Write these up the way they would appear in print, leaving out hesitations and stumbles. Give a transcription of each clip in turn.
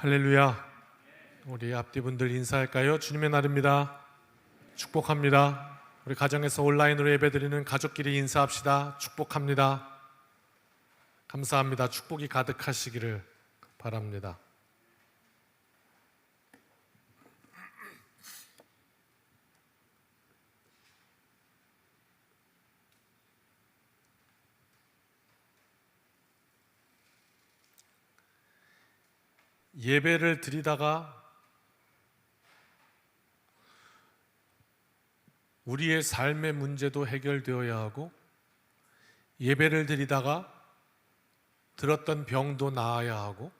할렐루야. 우리 앞뒤분들 인사할까요? 주님의 날입니다. 축복합니다. 우리 가정에서 온라인으로 예배드리는 가족끼리 인사합시다. 축복합니다. 감사합니다. 축복이 가득하시기를 바랍니다. 예배를 드리다가 우리의 삶의 문제도 해결되어야 하고, 예배를 드리다가 들었던 병도 나아야 하고,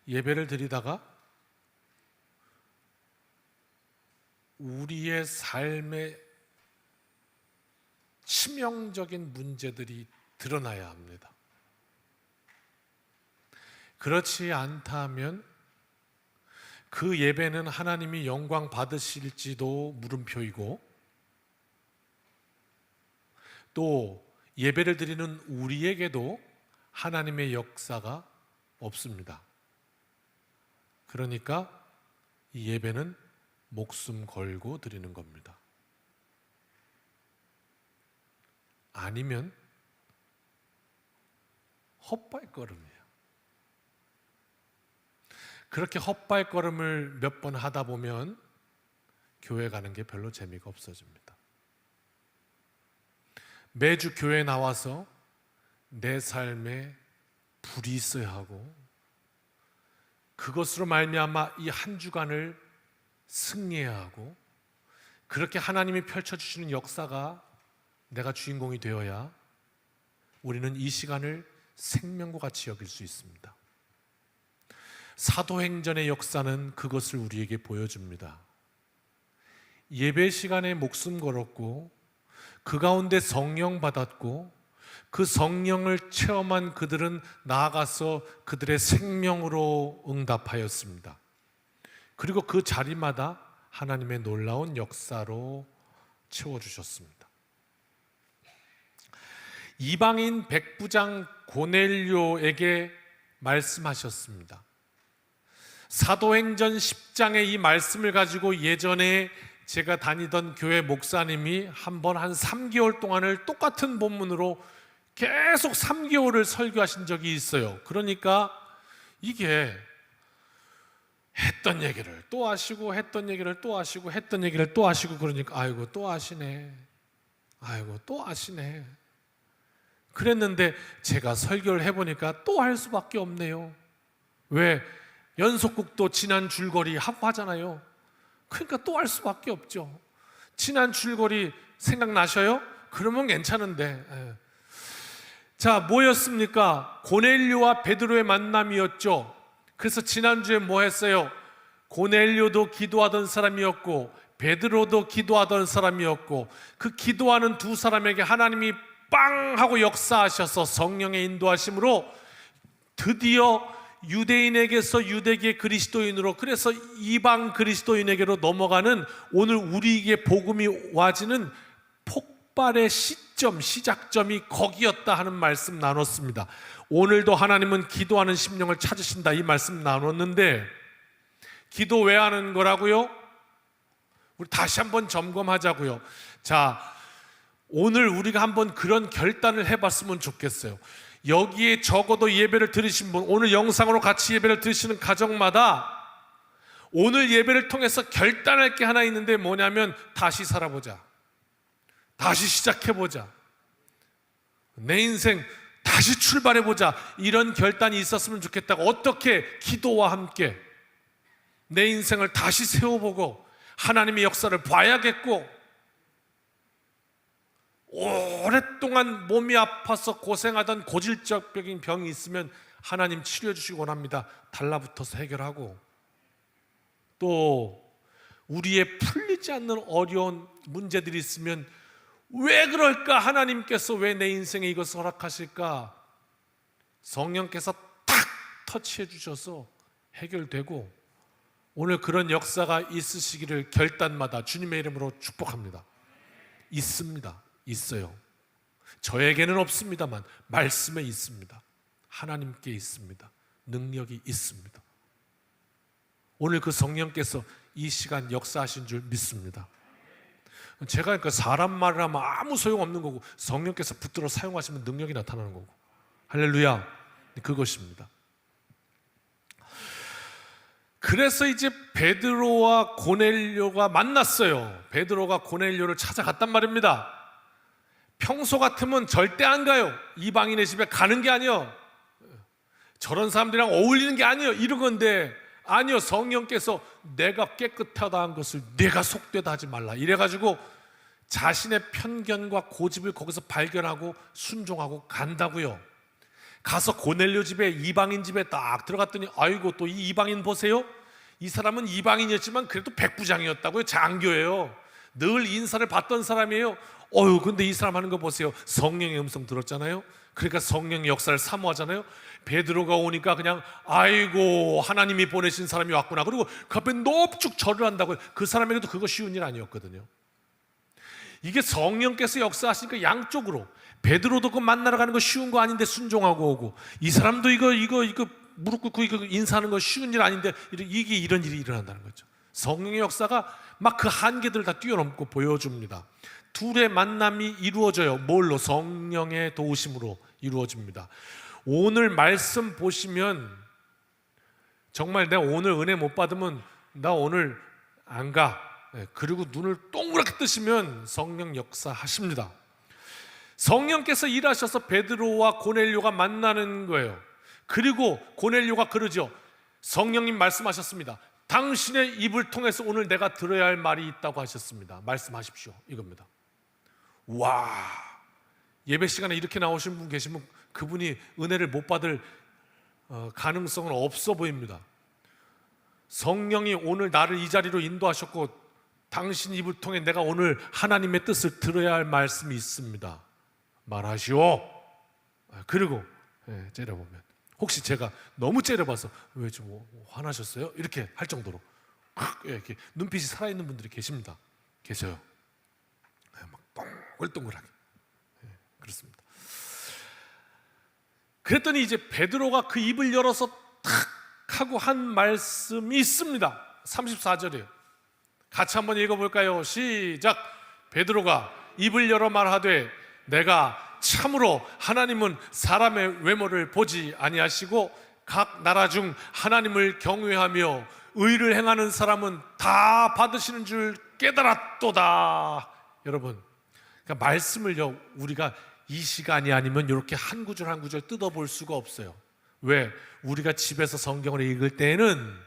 예배를 드리다가 우리의 삶의 치명적인 문제들이 드러나야 합니다. 그렇지 않다면 그 예배는 하나님이 영광 받으실지도 물음표이고, 또 예배를 드리는 우리에게도 하나님의 역사가 없습니다. 그러니까 이 예배는 목숨 걸고 드리는 겁니다. 아니면 헛발걸음이에요. 그렇게 헛발걸음을 몇 번 하다 보면 교회 가는 게 별로 재미가 없어집니다. 매주 교회 나와서 내 삶에 불이 있어야 하고, 그것으로 말미암아 이 한 주간을 승리해야 하고, 그렇게 하나님이 펼쳐주시는 역사가 내가 주인공이 되어야 우리는 이 시간을 생명과 같이 여길 수 있습니다. 사도행전의 역사는 그것을 우리에게 보여줍니다. 예배 시간에 목숨 걸었고, 그 가운데 성령 받았고, 그 성령을 체험한 그들은 나아가서 그들의 생명으로 응답하였습니다. 그리고 그 자리마다 하나님의 놀라운 역사로 채워주셨습니다. 이방인 백부장 고넬료에게 말씀하셨습니다. 사도행전 10장의 이 말씀을 가지고 예전에 제가 다니던 교회 목사님이 한 3개월 동안을 똑같은 본문으로 계속 3개월을 설교하신 적이 있어요. 그러니까 이게 했던 얘기를 또 하시고, 했던 얘기를 또 하시고, 했던 얘기를 또 하시고, 그러니까 아이고 또 하시네, 아이고 또 하시네 그랬는데, 제가 설교를 해보니까 또 할 수밖에 없네요. 왜? 연속극도 지난 줄거리 하고 하잖아요. 그러니까 또 할 수밖에 없죠. 지난 줄거리 생각나셔요? 그러면 괜찮은데. 자, 뭐였습니까? 고넬료와 베드로의 만남이었죠. 그래서 지난주에 뭐 했어요? 고넬료도 기도하던 사람이었고 베드로도 기도하던 사람이었고, 그 기도하는 두 사람에게 하나님이 빵 하고 역사하셔서 성령의 인도하심으로 드디어 유대인에게서 유대계 그리스도인으로, 그래서 이방 그리스도인에게로 넘어가는, 오늘 우리에게 복음이 와지는 폭발의 시작점이 거기였다 하는 말씀 나눴습니다. 오늘도 하나님은 기도하는 심령을 찾으신다, 이 말씀 나눴는데, 기도 왜 하는 거라고요? 우리 다시 한번 점검하자고요. 자, 오늘 우리가 한번 그런 결단을 해봤으면 좋겠어요. 여기에 적어도 예배를 들으신 분, 오늘 영상으로 같이 예배를 들으시는 가정마다 오늘 예배를 통해서 결단할 게 하나 있는데, 뭐냐면 다시 살아보자, 다시 시작해보자, 내 인생 다시 출발해보자, 이런 결단이 있었으면 좋겠다고. 어떻게? 기도와 함께 내 인생을 다시 세워보고 하나님의 역사를 봐야겠고, 오랫동안 몸이 아파서 고생하던 고질적인 병이 있으면 하나님 치료해 주시기 원합니다. 달라붙어서 해결하고, 또 우리의 풀리지 않는 어려운 문제들이 있으면 왜 그럴까? 하나님께서 왜 내 인생에 이것을 허락하실까? 성령께서 탁 터치해 주셔서 해결되고, 오늘 그런 역사가 있으시기를 결단마다 주님의 이름으로 축복합니다. 있습니다. 있어요. 저에게는 없습니다만 말씀에 있습니다. 하나님께 있습니다. 능력이 있습니다. 오늘 그 성령께서 이 시간 역사하신 줄 믿습니다. 제가 그러니까 사람 말을 하면 아무 소용없는 거고 성령께서 붙들어 사용하시면 능력이 나타나는 거고, 할렐루야, 그것입니다. 그래서 이제 베드로와 고넬료가 만났어요. 베드로가 고넬료를 찾아갔단 말입니다. 평소 같으면 절대 안 가요. 이방인의 집에 가는 게 아니요, 저런 사람들이랑 어울리는 게 아니에요, 이런 건데, 아니요, 성령께서 내가 깨끗하다 한 것을 내가 속되다 하지 말라 이래가지고 자신의 편견과 고집을 거기서 발견하고 순종하고 간다고요. 가서 고넬료 집에, 이방인 집에 딱 들어갔더니 아이고, 또 이 이방인 보세요. 이 사람은 이방인이었지만 그래도 백부장이었다고요. 장교예요. 늘 인사를 받던 사람이에요. 근데 이 사람 하는 거 보세요. 성령의 음성 들었잖아요. 그러니까 성령의 역사를 사모하잖아요. 베드로가 오니까 그냥 아이고, 하나님이 보내신 사람이 왔구나. 그리고 그 앞에 넙죽 절을 한다고요. 그 사람에게도 그거 쉬운 일 아니었거든요. 이게 성령께서 역사하시니까 양쪽으로, 베드로도 그 만나러 가는 거 쉬운 거 아닌데 순종하고 오고, 이 사람도 이거 무릎 꿇고 이거 인사하는 거 쉬운 일 아닌데 이게 이런 일이 일어난다는 거죠. 성령의 역사가 막 그 한계들을 다 뛰어넘고 보여줍니다. 둘의 만남이 이루어져요. 뭘로? 성령의 도우심으로 이루어집니다. 오늘 말씀 보시면 정말 내가 오늘 은혜 못 받으면 나 오늘 안 가, 그리고 눈을 동그랗게 뜨시면 성령 역사하십니다. 성령께서 일하셔서 베드로와 고넬료가 만나는 거예요. 그리고 고넬료가 그러죠. 성령님 말씀하셨습니다. 당신의 입을 통해서 오늘 내가 들어야 할 말이 있다고 하셨습니다. 말씀하십시오, 이겁니다. 와, 예배 시간에 이렇게 나오신 분 계시면 그분이 은혜를 못 받을 가능성은 없어 보입니다. 성령이 오늘 나를 이 자리로 인도하셨고 당신 입을 통해 내가 오늘 하나님의 뜻을 들어야 할 말씀이 있습니다. 말하시오. 그리고 째려보면, 혹시 제가 너무 째려봐서 왜 좀 화나셨어요? 이렇게 할 정도로 이렇게 눈빛이 살아있는 분들이 계십니다. 계셔요. 막 동글동글하게. 그렇습니다. 그랬더니 이제 베드로가 그 입을 열어서 탁 하고 한 말씀이 있습니다. 34절이에요. 같이 한번 읽어볼까요? 시작. 베드로가 입을 열어 말하되 내가 참으로 하나님은 사람의 외모를 보지 아니하시고 각 나라 중 하나님을 경외하며 의를 행하는 사람은 다 받으시는 줄 깨달았도다. 여러분, 그러니까 말씀을요, 우리가 이 시간이 아니면 이렇게 한 구절 한 구절 뜯어볼 수가 없어요. 왜? 우리가 집에서 성경을 읽을 때는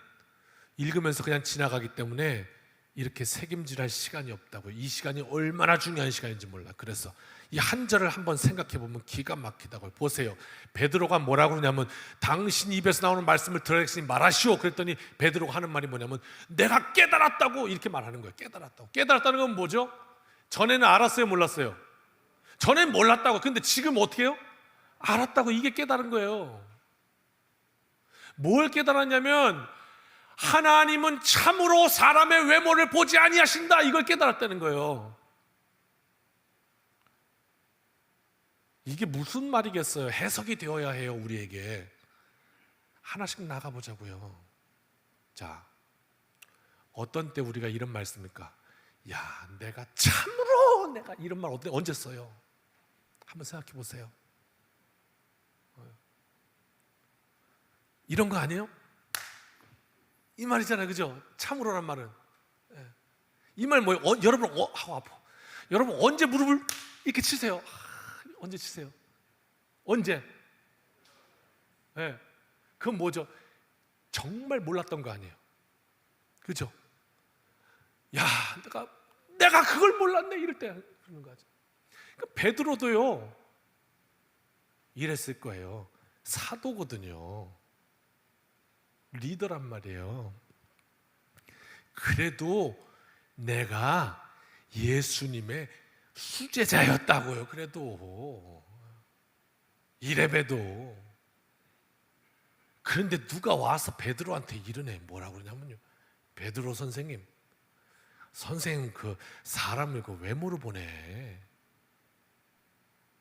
읽으면서 그냥 지나가기 때문에 이렇게 새김질할 시간이 없다고요. 이 시간이 얼마나 중요한 시간인지 몰라. 그래서 이 한 절을 한번 생각해 보면 기가 막히다고요. 보세요. 베드로가 뭐라고 그러냐면 당신 입에서 나오는 말씀을 들으시니 말하시오. 그랬더니 베드로가 하는 말이 뭐냐면 내가 깨달았다고 이렇게 말하는 거예요. 깨달았다고. 깨달았다는 건 뭐죠? 전에는 알았어요, 몰랐어요? 전에는 몰랐다고. 근데 지금 어떻게 해요? 알았다고. 이게 깨달은 거예요. 뭘 깨달았냐면 하나님은 참으로 사람의 외모를 보지 아니하신다, 이걸 깨달았다는 거예요. 이게 무슨 말이겠어요? 해석이 되어야 해요. 우리에게 하나씩 나가보자고요. 자, 어떤 때 우리가 이런 말 씁니까? 야, 내가 참으로 내가 이런 말 언제 써요? 한번 생각해 보세요. 이런 거 아니에요? 이 말이잖아요, 그죠? 참으로란 말은. 이 말 뭐예요? 여러분, 하고 아파. 여러분 언제 무릎을 이렇게 치세요? 언제 치세요? 언제? 그건 뭐죠? 정말 몰랐던 거 아니에요, 그죠? 야, 내가 그걸 몰랐네, 이럴 때 그러는 거죠. 그러니까 베드로도요 이랬을 거예요. 사도거든요. 리더란 말이에요. 그래도 내가 예수님의 수제자였다고요. 그래도 이래봬도. 그런데 누가 와서 베드로한테 이러네. 뭐라고 그러냐면요, 베드로 선생님 그 사람을 그 외모로 보내,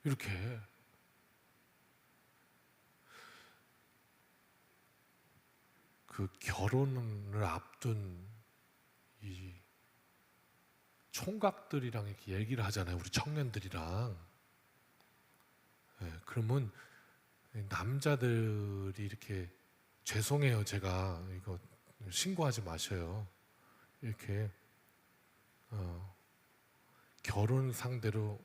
이렇게. 그 결혼을 앞둔 이 총각들이랑 이렇게 얘기를 하잖아요. 우리 청년들이랑. 그러면 남자들이 이렇게 죄송해요. 제가 이거 신고하지 마셔요. 이렇게 결혼 상대로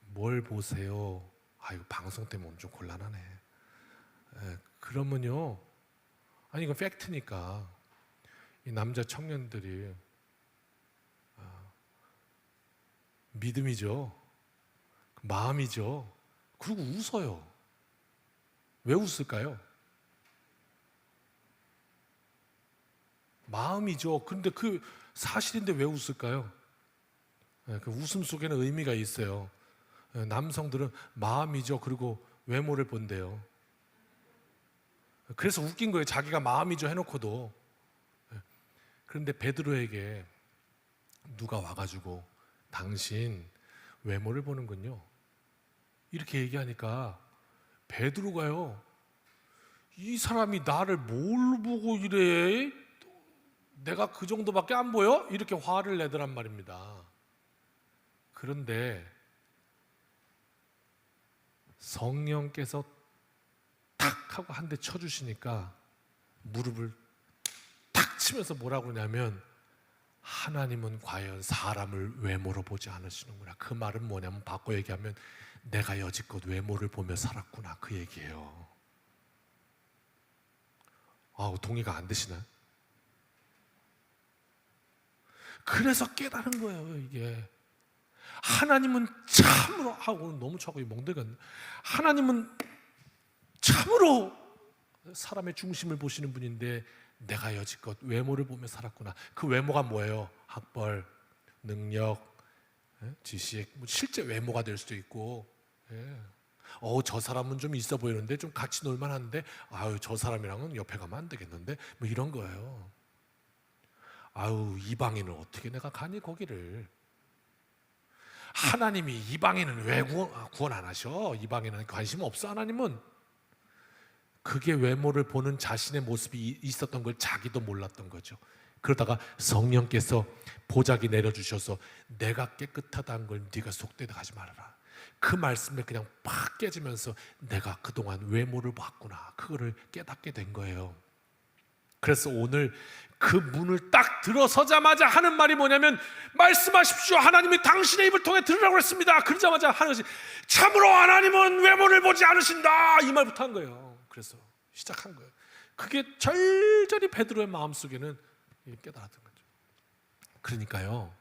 뭘 보세요? 이거 방송 때문에 오늘 좀 곤란하네. 그러면요, 아니 이건 팩트니까 이 남자 청년들이 믿음이죠, 마음이죠. 그리고 웃어요. 왜 웃을까요? 마음이죠. 그런데 그 사실인데 왜 웃을까요? 그 웃음 속에는 의미가 있어요. 남성들은 마음이죠. 그리고 외모를 본대요. 그래서 웃긴 거예요. 자기가 마음이죠 해놓고도. 그런데 베드로에게 누가 와가지고 당신 외모를 보는군요, 이렇게 얘기하니까 베드로가요, 이 사람이 나를 뭘 보고 이래? 내가 그 정도밖에 안 보여? 이렇게 화를 내더란 말입니다. 그런데 성령께서 탁 하고 한 대 쳐주시니까 무릎을 탁 치면서 뭐라고 그러냐면, 하나님은 과연 사람을 외모로 보지 않으시는구나. 그 말은 뭐냐면 바꿔 얘기하면 내가 여지껏 외모를 보며 살았구나, 그 얘기예요. 동의가 안 되시나요? 그래서 깨달은 거예요. 이게 하나님은 참으로 오늘 너무 차고 멍들겠네. 하나님은 참으로 사람의 중심을 보시는 분인데 내가 여지껏 외모를 보며 살았구나. 그 외모가 뭐예요? 학벌, 능력, 지식, 실제 외모가 될 수도 있고, 저 사람은 좀 있어 보이는데 좀 같이 놀만한데 저 사람이랑은 옆에 가면 안 되겠는데, 뭐 이런 거예요. 이방인은 어떻게 내가 가니 거기를. 하나님이 이방인은 왜 구원 안 하셔? 이방인은 관심 없어. 하나님은 그게 외모를 보는 자신의 모습이 있었던 걸 자기도 몰랐던 거죠. 그러다가 성령께서 보자기 내려주셔서 내가 깨끗하다는 걸 네가 속되다 하지 말아라. 그 말씀에 그냥 팍 깨지면서 내가 그동안 외모를 봤구나, 그거를 깨닫게 된 거예요. 그래서 오늘 그 문을 딱 들어서자마자 하는 말이 뭐냐면, 말씀하십시오. 하나님이 당신의 입을 통해 들으라고 했습니다. 그러자마자 하는 것이, 참으로 하나님은 외모를 보지 않으신다, 이 말부터 한 거예요. 그래서 시작한 거예요. 그게 절절히 베드로의 마음속에는 깨달았던 거죠. 그러니까요,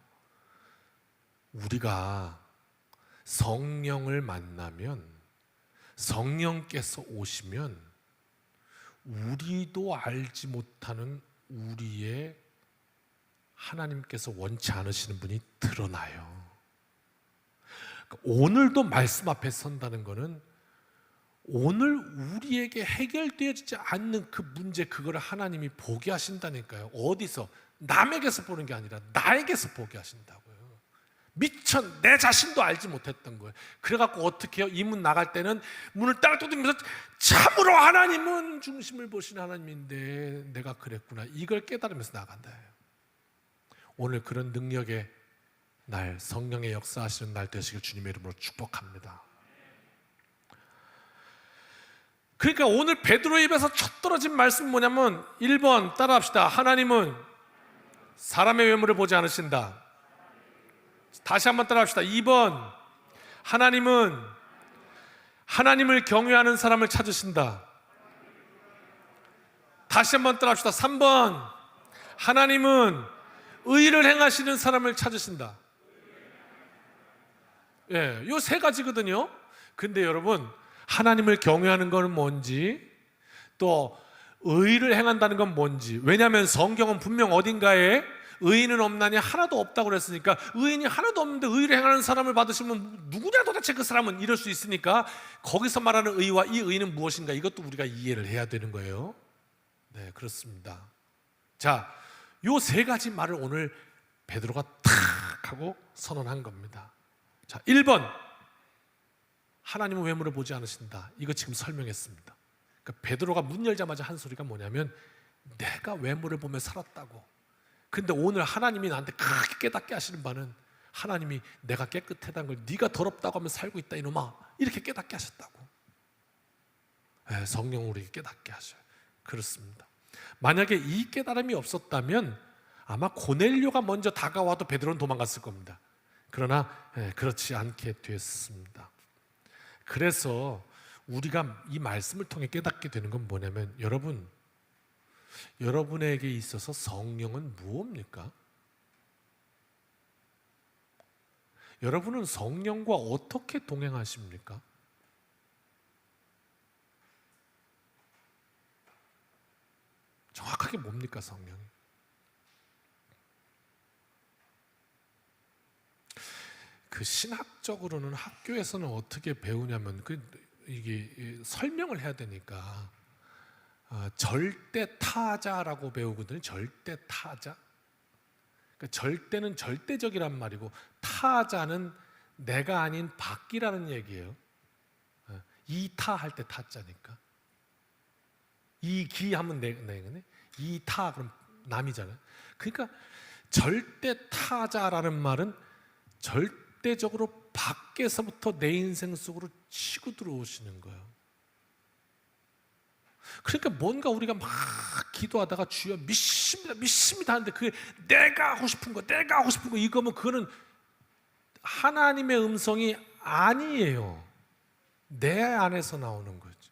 우리가 성령을 만나면, 성령께서 오시면 우리도 알지 못하는 우리의 하나님께서 원치 않으시는 분이 드러나요. 오늘도 말씀 앞에 선다는 것은 오늘 우리에게 해결되어지지 않는 그 문제, 그거를 하나님이 보게 하신다니까요. 어디서? 남에게서 보는 게 아니라 나에게서 보게 하신다고요. 미처 내 자신도 알지 못했던 거예요. 그래갖고 어떻게 해요? 이 문 나갈 때는 문을 딱 두드리면서 참으로 하나님은 중심을 보시는 하나님인데 내가 그랬구나, 이걸 깨달으면서 나간다. 오늘 그런 능력의 날, 성령의 역사하시는 날 되시길 주님의 이름으로 축복합니다. 그러니까 오늘 베드로의 입에서 첫 떨어진 말씀은 뭐냐면, 1번 따라합시다. 하나님은 사람의 외모를 보지 않으신다. 다시 한번 따라합시다. 2번, 하나님은 하나님을 경외하는 사람을 찾으신다. 다시 한번 따라합시다. 3번, 하나님은 의를 행하시는 사람을 찾으신다. 요 세 가지거든요. 근데 여러분, 하나님을 경외하는 건 뭔지, 또 의를 행한다는 건 뭔지, 왜냐하면 성경은 분명 어딘가에 의인은 없나니 하나도 없다고 그랬으니까, 의인이 하나도 없는데 의를 행하는 사람을 받으시면 누구냐 도대체 그 사람은, 이럴 수 있으니까 거기서 말하는 의와 이 의는 무엇인가, 이것도 우리가 이해를 해야 되는 거예요. 네, 그렇습니다. 자, 요 세 가지 말을 오늘 베드로가 탁 하고 선언한 겁니다. 자, 1번, 하나님은 외모를 보지 않으신다. 이거 지금 설명했습니다. 그러니까 베드로가 문 열자마자 한 소리가 뭐냐면 내가 외모를 보며 살았다고. 근데 오늘 하나님이 나한테 크게 깨닫게 하시는 바는 하나님이 내가 깨끗하다는 걸 네가 더럽다고 하면 살고 있다 이놈아, 이렇게 깨닫게 하셨다고. 성령 우리에게 깨닫게 하셔요. 그렇습니다. 만약에 이 깨달음이 없었다면 아마 고넬료가 먼저 다가와도 베드로는 도망갔을 겁니다. 그러나 그렇지 않게 됐습니다. 그래서 우리가 이 말씀을 통해 깨닫게 되는 건 뭐냐면, 여러분에게 있어서 성령은 무엇입니까? 여러분은 성령과 어떻게 동행하십니까? 정확하게 뭡니까, 성령이? 그 신학적으로는 학교에서는 어떻게 배우냐면 이게 설명을 해야 되니까 절대 타자라고 배우거든요. 절대 타자. 그러니까 절대는 절대적이란 말이고 타자는 내가 아닌 밖이라는 얘기예요. 이타 할 때 타자니까. 이기 하면 내거네. 이타 그럼 남이잖아요. 그러니까 절대 타자라는 말은 절대적으로 밖에서부터 내 인생 속으로 치고 들어오시는 거예요. 그러니까 뭔가 우리가 막 기도하다가 주여 믿습니다 하는데 그게 내가 하고 싶은 거 이거면 그거는 하나님의 음성이 아니에요. 내 안에서 나오는 거지.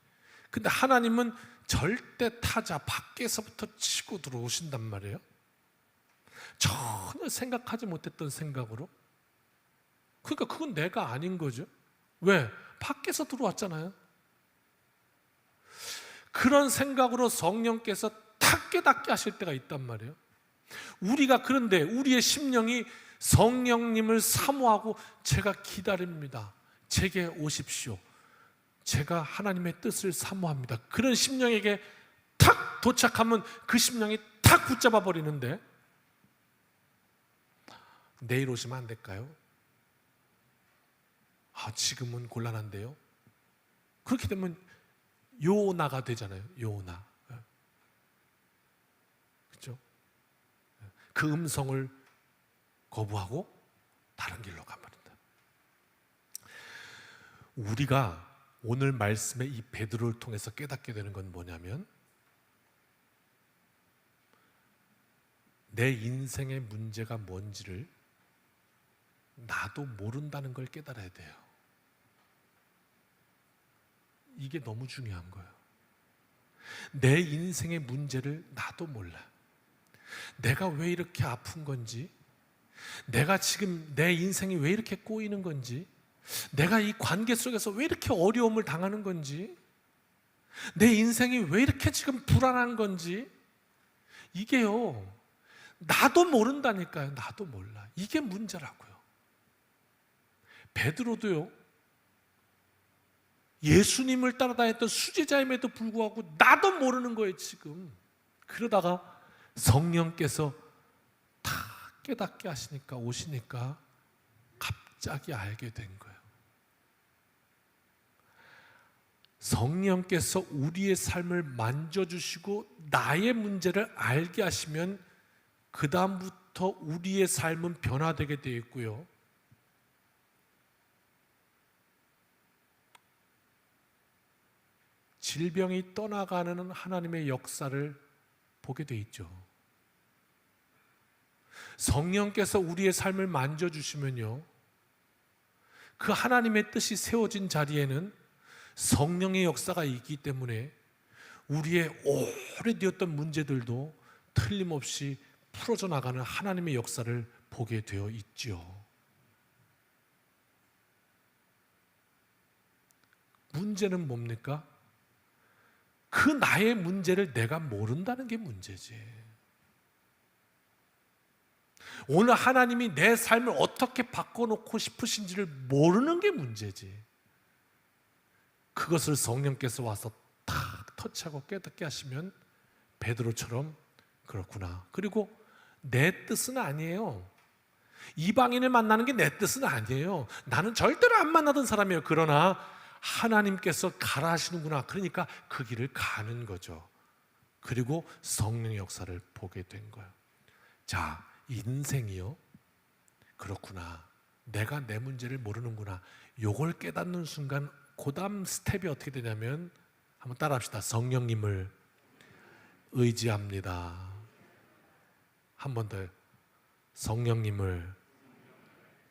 근데 하나님은 절대 타자 밖에서부터 치고 들어오신단 말이에요. 전혀 생각하지 못했던 생각으로. 그러니까 그건 내가 아닌 거죠. 왜? 밖에서 들어왔잖아요. 그런 생각으로 성령께서 탁 깨닫게 하실 때가 있단 말이에요. 우리가 그런데 우리의 심령이 성령님을 사모하고 제가 기다립니다. 제게 오십시오. 제가 하나님의 뜻을 사모합니다. 그런 심령에게 탁 도착하면 그 심령이 탁 붙잡아 버리는데, 내일 오시면 안 될까요? 지금은 곤란한데요. 그렇게 되면 요나가 되잖아요. 요나. 그렇죠? 그 음성을 거부하고 다른 길로 가버린다. 우리가 오늘 말씀의 이 베드로를 통해서 깨닫게 되는 건 뭐냐면, 내 인생의 문제가 뭔지를 나도 모른다는 걸 깨달아야 돼요. 이게 너무 중요한 거예요. 내 인생의 문제를 나도 몰라. 내가 왜 이렇게 아픈 건지, 내가 지금 내 인생이 왜 이렇게 꼬이는 건지, 내가 이 관계 속에서 왜 이렇게 어려움을 당하는 건지, 내 인생이 왜 이렇게 지금 불안한 건지, 이게요, 나도 모른다니까요. 나도 몰라. 이게 문제라고요. 베드로도요, 예수님을 따라다녔던 수제자임에도 불구하고 나도 모르는 거예요 지금. 그러다가 성령께서 다 깨닫게 하시니까, 오시니까 갑자기 알게 된 거예요. 성령께서 우리의 삶을 만져주시고 나의 문제를 알게 하시면 그 다음부터 우리의 삶은 변화되게 되어 있고요, 질병이 떠나가는 하나님의 역사를 보게 돼 있죠. 성령께서 우리의 삶을 만져주시면요, 그 하나님의 뜻이 세워진 자리에는 성령의 역사가 있기 때문에 우리의 오래되었던 문제들도 틀림없이 풀어져 나가는 하나님의 역사를 보게 되어 있죠. 문제는 뭡니까? 그 나의 문제를 내가 모른다는 게 문제지. 오늘 하나님이 내 삶을 어떻게 바꿔놓고 싶으신지를 모르는 게 문제지. 그것을 성령께서 와서 탁 터치하고 깨닫게 하시면 베드로처럼 그렇구나. 그리고 내 뜻은 아니에요. 이방인을 만나는 게 내 뜻은 아니에요. 나는 절대로 안 만나던 사람이에요. 그러나 하나님께서 가라 하시는구나. 그러니까 그 길을 가는 거죠. 그리고 성령의 역사를 보게 된 거예요. 자, 인생이요, 그렇구나, 내가 내 문제를 모르는구나, 요걸 깨닫는 순간 그 다음 스텝이 어떻게 되냐면, 한번 따라합시다. 성령님을 의지합니다. 한 번 더. 성령님을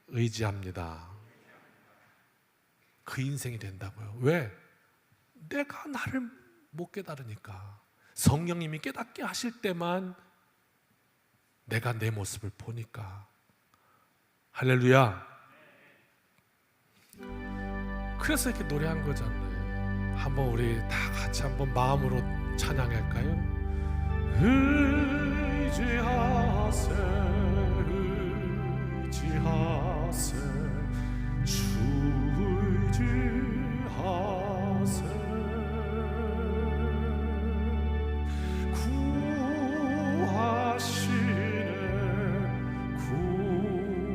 의지합니다. 그 인생이 된다고요. 왜? 내가 나를 못 깨달으니까. 성령님이 깨닫게 하실 때만 내가 내 모습을 보니까. 할렐루야. 그래서 이렇게 노래한 거잖아요. 한번 우리 다 같이 한번 마음으로 찬양할까요? 의지하세, 의지하세, 주 의지하세. 구하시네,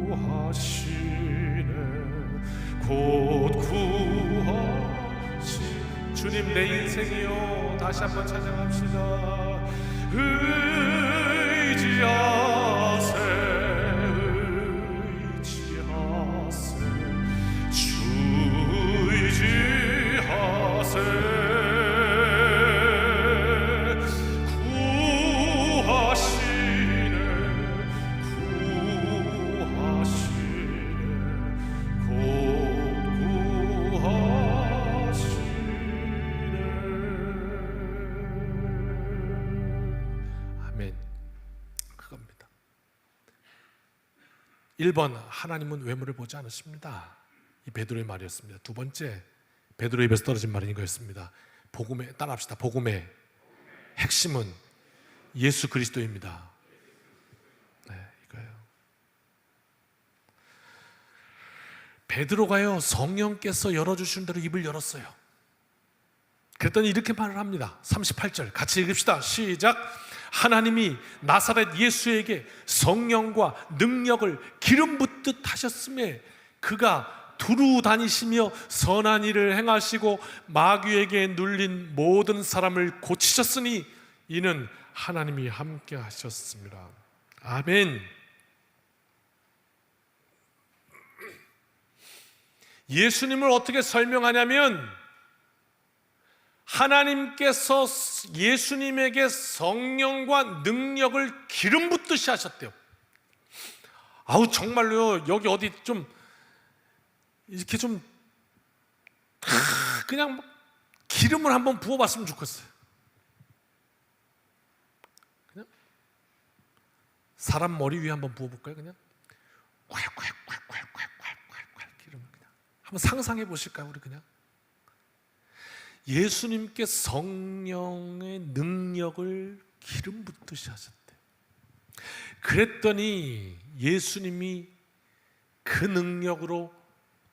구하시네, 곧 구하시. 주님 내 인생이요. 다시 한번 찬양합시다. 의지하세, 의지하세, 주 의지하세, 구하시네, 구하시네, 곧 구하시네. 아멘. 그겁니다. 1번, 하나님은 외모를 보지 않으십니다. 이 베드로의 말이었습니다. 두 번째, 베드로의 입에서 떨어진 말은 이거였습니다. 복음의, 따라합시다. 복음의 핵심은 예수 그리스도입니다. 네, 이거예요. 베드로가요, 성령께서 열어주신 대로 입을 열었어요. 그랬더니 이렇게 말을 합니다. 38절 같이 읽읍시다. 시작. 하나님이 나사렛 예수에게 성령과 능력을 기름 붓듯 하셨음에 그가 두루 다니시며 선한 일을 행하시고 마귀에게 눌린 모든 사람을 고치셨으니 이는 하나님이 함께 하셨습니다. 아멘. 예수님을 어떻게 설명하냐면, 하나님께서 예수님에게 성령과 능력을 기름 붓듯이 하셨대요. 아우, 정말로요, 여기 어디 좀 이렇게 좀 그냥 기름을 한번 부어봤으면 좋겠어요. 그냥 사람 머리 위에 한번 부어볼까요? 그냥 콸콸콸콸콸콸콸 기름 그냥 한번 상상해 보실까요? 우리 그냥 예수님께 성령의 능력을 기름 붓듯이 하셨대요. 그랬더니 예수님이 그 능력으로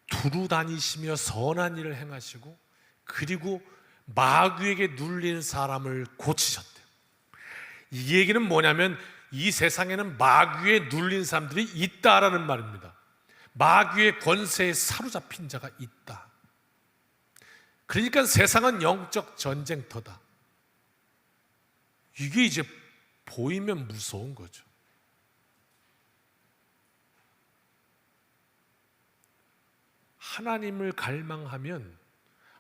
두루 다니시며 선한 일을 행하시고 그리고 마귀에게 눌린 사람을 고치셨대요. 이 얘기는 뭐냐면 이 세상에는 마귀에 눌린 사람들이 있다라는 말입니다. 마귀의 권세에 사로잡힌 자가 있다. 그러니까 세상은 영적 전쟁터다. 이게 이제 보이면 무서운 거죠. 하나님을 갈망하면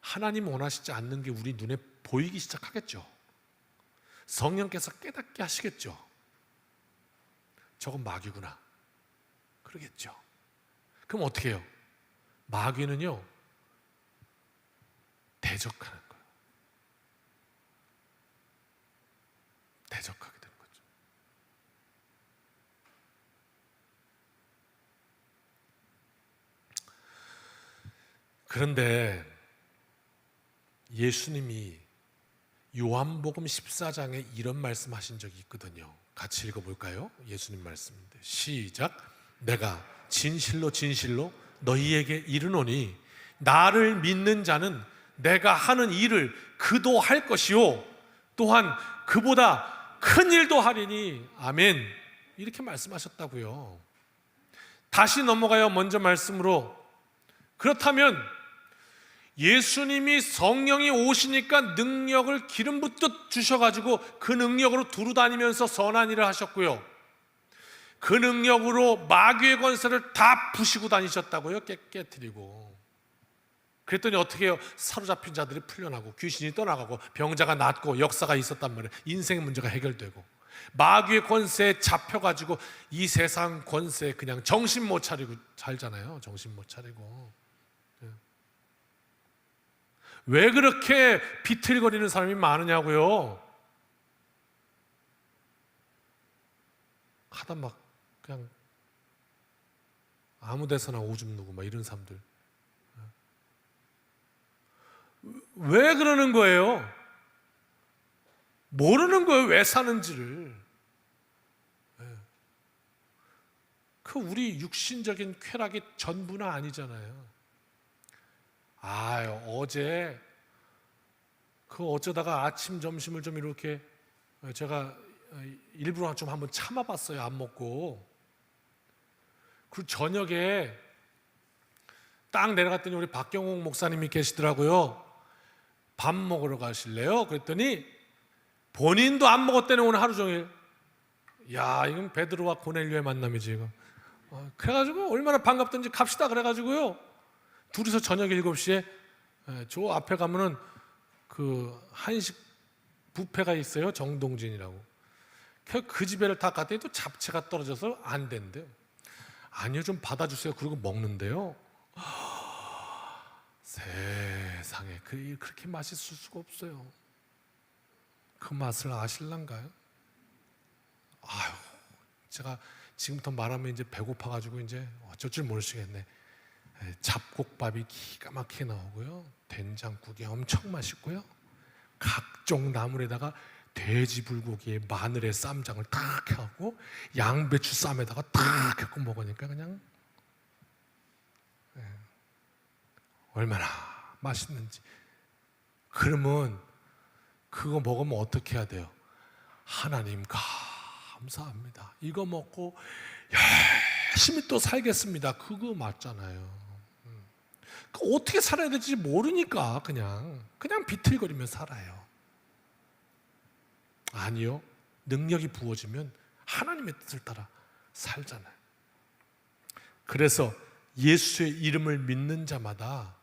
하나님 원하시지 않는 게 우리 눈에 보이기 시작하겠죠. 성령께서 깨닫게 하시겠죠. 저건 마귀구나. 그러겠죠. 그럼 어떻게 해요? 마귀는요, 대적하는 거예요. 대적하게 되는 거죠. 그런데 예수님이 요한복음 14장에 이런 말씀하신 적이 있거든요. 같이 읽어볼까요? 예수님 말씀인데 시작. 내가 진실로 진실로 너희에게 이르노니 나를 믿는 자는 내가 하는 일을 그도 할 것이요 또한 그보다 큰 일도 하리니. 아멘. 이렇게 말씀하셨다고요. 다시 넘어가요. 먼저 말씀으로. 그렇다면 예수님이 성령이 오시니까 능력을 기름 붓듯 주셔가지고 그 능력으로 두루 다니면서 선한 일을 하셨고요. 그 능력으로 마귀의 권세를 다 부시고 다니셨다고요. 깨뜨리고. 그랬더니 어떻게 해요? 사로잡힌 자들이 풀려나고 귀신이 떠나가고 병자가 낫고 역사가 있었단 말이에요. 인생의 문제가 해결되고 마귀의 권세에 잡혀가지고 이 세상 권세에 그냥 정신 못 차리고 살잖아요. 정신 못 차리고. 왜 그렇게 비틀거리는 사람이 많으냐고요? 하다 막 그냥 아무 데서나 오줌 누고 막 이런 사람들. 왜 그러는 거예요? 모르는 거예요. 왜 사는지를. 그 우리 육신적인 쾌락이 전부는 아니잖아요. 어제 어쩌다가 아침 점심을 좀 이렇게 제가 일부러 좀 한번 참아봤어요. 안 먹고. 그리고 저녁에 딱 내려갔더니 우리 박경옥 목사님이 계시더라고요. 밥 먹으러 가실래요? 그랬더니 본인도 안 먹었대는 오늘 하루 종일. 야, 이건 베드로와 고넬료의 만남이지 이거. 그래가지고 얼마나 반갑던지 갑시다 그래가지고요. 둘이서 저녁 7시에 저 앞에 가면은 그 한식 뷔페가 있어요. 정동진이라고. 그 집에를 다 갔더니 또 잡채가 떨어져서 안 된대요. 아니요, 좀 받아주세요. 그러고 먹는데요. 세상에 그렇게 맛있을 수가 없어요. 그 맛을 아실란가요? 제가 지금부터 말하면 이제 배고파가지고 이제 어쩔 줄 모르시겠네. 잡곡밥이 기가 막히게 나오고요. 된장국이 엄청 맛있고요. 각종 나물에다가 돼지 불고기에 마늘에 쌈장을 딱 해갖고 양배추 쌈에다가 딱 해갖고 먹으니까 그냥 얼마나 맛있는지. 그러면 그거 먹으면 어떻게 해야 돼요? 하나님 감사합니다. 이거 먹고 열심히 또 살겠습니다. 그거 맞잖아요. 어떻게 살아야 될지 모르니까 그냥 비틀거리며 살아요. 아니요. 능력이 부어지면 하나님의 뜻을 따라 살잖아요. 그래서 예수의 이름을 믿는 자마다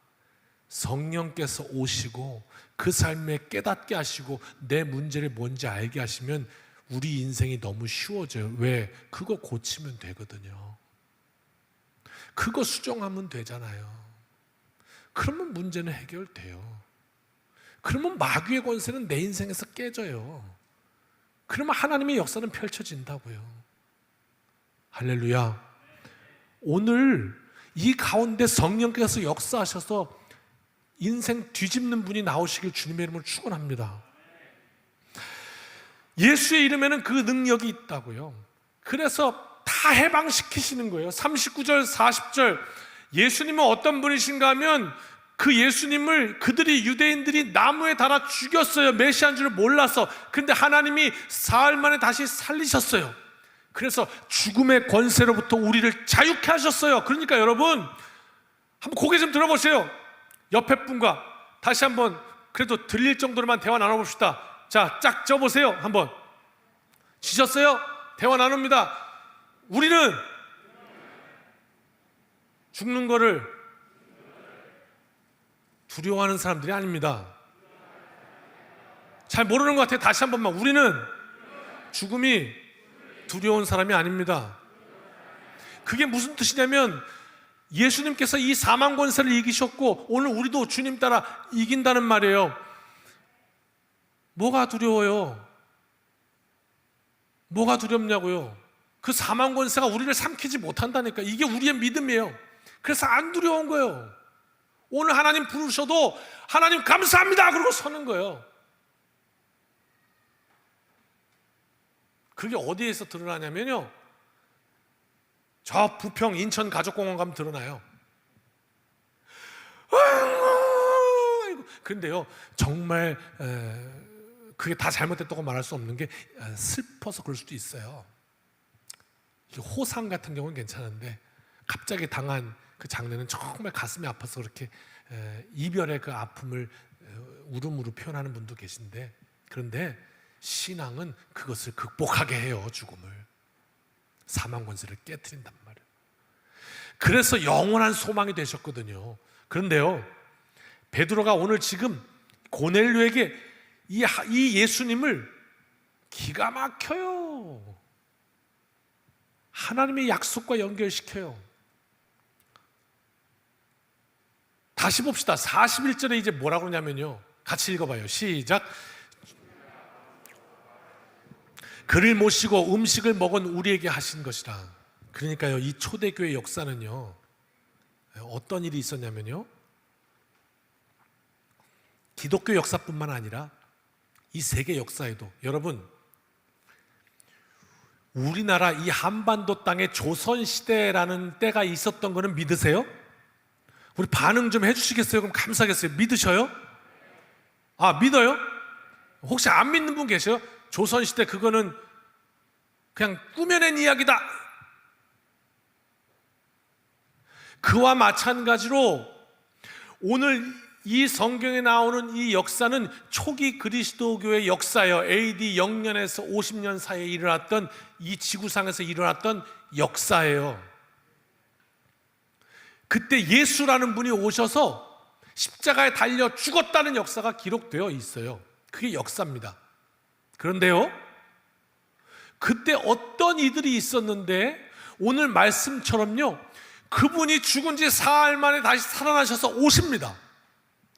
성령께서 오시고 그 삶에 깨닫게 하시고 내 문제를 뭔지 알게 하시면 우리 인생이 너무 쉬워져요. 왜? 그거 고치면 되거든요. 그거 수정하면 되잖아요. 그러면 문제는 해결돼요. 그러면 마귀의 권세는 내 인생에서 깨져요. 그러면 하나님의 역사는 펼쳐진다고요. 할렐루야. 오늘 이 가운데 성령께서 역사하셔서 인생 뒤집는 분이 나오시길 주님의 이름으로 축원합니다. 예수의 이름에는 그 능력이 있다고요. 그래서 다 해방시키시는 거예요. 39절 40절 예수님은 어떤 분이신가 하면 그 예수님을 유대인들이 나무에 달아 죽였어요. 메시아인 줄 몰라서. 그런데 하나님이 사흘 만에 다시 살리셨어요. 그래서 죽음의 권세로부터 우리를 자유케 하셨어요. 그러니까 여러분 한번 고개 좀 들어보세요. 옆에 분과 다시 한번 그래도 들릴 정도로만 대화 나눠봅시다. 자, 짝 져보세요. 한번. 지셨어요? 대화 나눕니다. 우리는 죽는 거를 두려워하는 사람들이 아닙니다. 잘 모르는 것 같아요. 다시 한 번만. 우리는 죽음이 두려운 사람이 아닙니다. 그게 무슨 뜻이냐면 예수님께서 이 사망 권세를 이기셨고 오늘 우리도 주님 따라 이긴다는 말이에요. 뭐가 두려워요? 뭐가 두렵냐고요? 그 사망 권세가 우리를 삼키지 못한다니까. 이게 우리의 믿음이에요. 그래서 안 두려운 거예요. 오늘 하나님 부르셔도 하나님 감사합니다 그러고 서는 거예요. 그게 어디에서 드러나냐면요, 저 부평 인천 가족공원 가면 드러나요. 그런데요 정말 그게 다 잘못됐다고 말할 수 없는 게 슬퍼서 그럴 수도 있어요. 호상 같은 경우는 괜찮은데 갑자기 당한 그 장례는 정말 가슴이 아파서 그렇게 이별의 그 아픔을 울음으로 표현하는 분도 계신데, 그런데 신앙은 그것을 극복하게 해요. 죽음을, 사망 권세를 깨트린단 말이에요. 그래서 영원한 소망이 되셨거든요. 그런데요, 베드로가 오늘 지금 고넬료에게 이 예수님을 기가 막혀요. 하나님의 약속과 연결시켜요. 다시 봅시다. 41절에 이제 뭐라고 하냐면요, 같이 읽어봐요. 시작. 그를 모시고 음식을 먹은 우리에게 하신 것이라. 그러니까요, 이 초대교회 역사는요, 어떤 일이 있었냐면요, 기독교 역사뿐만 아니라 이 세계 역사에도, 여러분, 우리나라 이 한반도 땅에 조선시대라는 때가 있었던 거는 믿으세요? 우리 반응 좀 해주시겠어요? 그럼 감사하겠어요. 믿으셔요? 아, 믿어요? 혹시 안 믿는 분 계세요? 조선시대 그거는 그냥 꾸며낸 이야기다. 그와 마찬가지로 오늘 이 성경에 나오는 이 역사는 초기 그리스도교의 역사예요. AD 0년에서 50년 사이에 일어났던, 이 지구상에서 일어났던 역사예요. 그때 예수라는 분이 오셔서 십자가에 달려 죽었다는 역사가 기록되어 있어요. 그게 역사입니다. 그런데요, 그때 어떤 이들이 있었는데 오늘 말씀처럼요, 그분이 죽은 지 사흘 만에 다시 살아나셔서 오십니다.